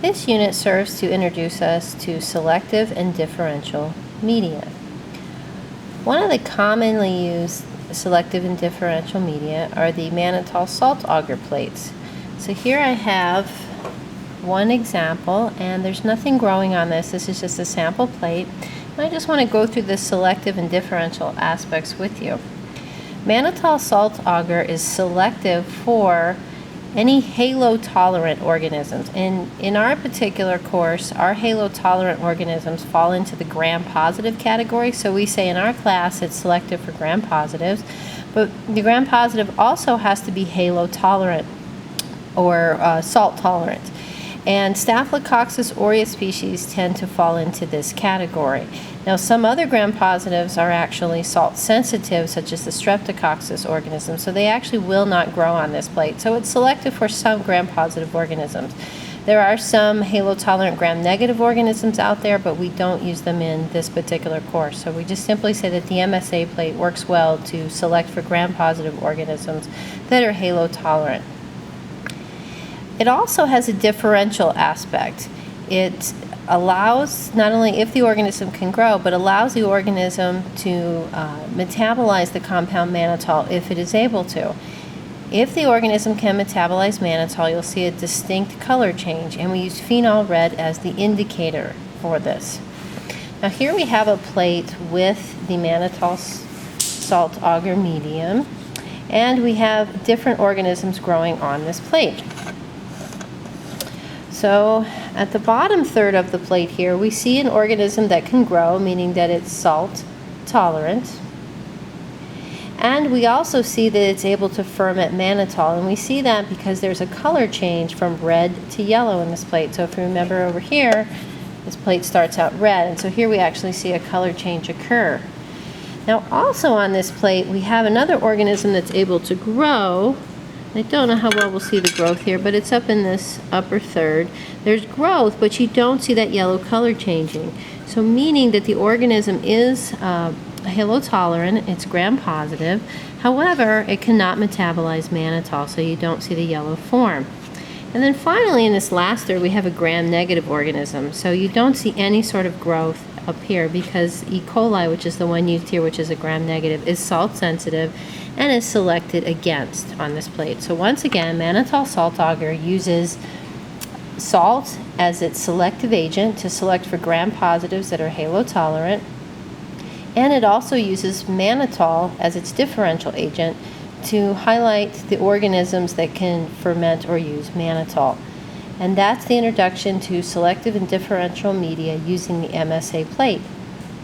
This unit serves to introduce us to selective and differential media. One of the commonly used selective and differential media are the Mannitol salt agar plates. So here I have one example, and there's nothing growing on this. This is just a sample plate. And I just want to go through the selective and differential aspects with you. Mannitol salt agar is selective for any halo-tolerant organisms. In our particular course, our halo-tolerant organisms fall into the gram-positive category. So we say in our class it's selective for gram-positives, but the gram-positive also has to be halo-tolerant or salt-tolerant. And Staphylococcus aureus species tend to fall into this category. Now, some other gram-positives are actually salt-sensitive, such as the Streptococcus organism, so they actually will not grow on this plate. So it's selective for some gram-positive organisms. There are some halo-tolerant gram-negative organisms out there, but we don't use them in this particular course. So we just simply say that the MSA plate works well to select for gram-positive organisms that are halo-tolerant. It also has a differential aspect. It allows, not only if the organism can grow, but allows the organism to metabolize the compound mannitol if it is able to. If the organism can metabolize mannitol, you'll see a distinct color change, and we use phenol red as the indicator for this. Now here we have a plate with the Mannitol salt agar medium, and we have different organisms growing on this plate. So at the bottom third of the plate here, we see an organism that can grow, meaning that it's salt tolerant. And we also see that it's able to ferment mannitol, and we see that because there's a color change from red to yellow in this plate. So if you remember over here, this plate starts out red, and so here we actually see a color change occur. Now also on this plate, we have another organism that's able to grow. I don't know how well we'll see the growth here, but it's up in this upper third. There's growth, but you don't see that yellow color changing. So meaning that the organism is halotolerant, it's gram-positive. However, it cannot metabolize mannitol, so you don't see the yellow form. And then finally in this last third, we have a gram-negative organism. So you don't see any sort of growth up here because E. coli, which is the one used here, which is a gram-negative, is salt-sensitive and is selected against on this plate. So once again, Mannitol salt agar uses salt as its selective agent to select for gram-positives that are halotolerant, and it also uses mannitol as its differential agent to highlight the organisms that can ferment or use mannitol. And that's the introduction to selective and differential media using the MSA plate.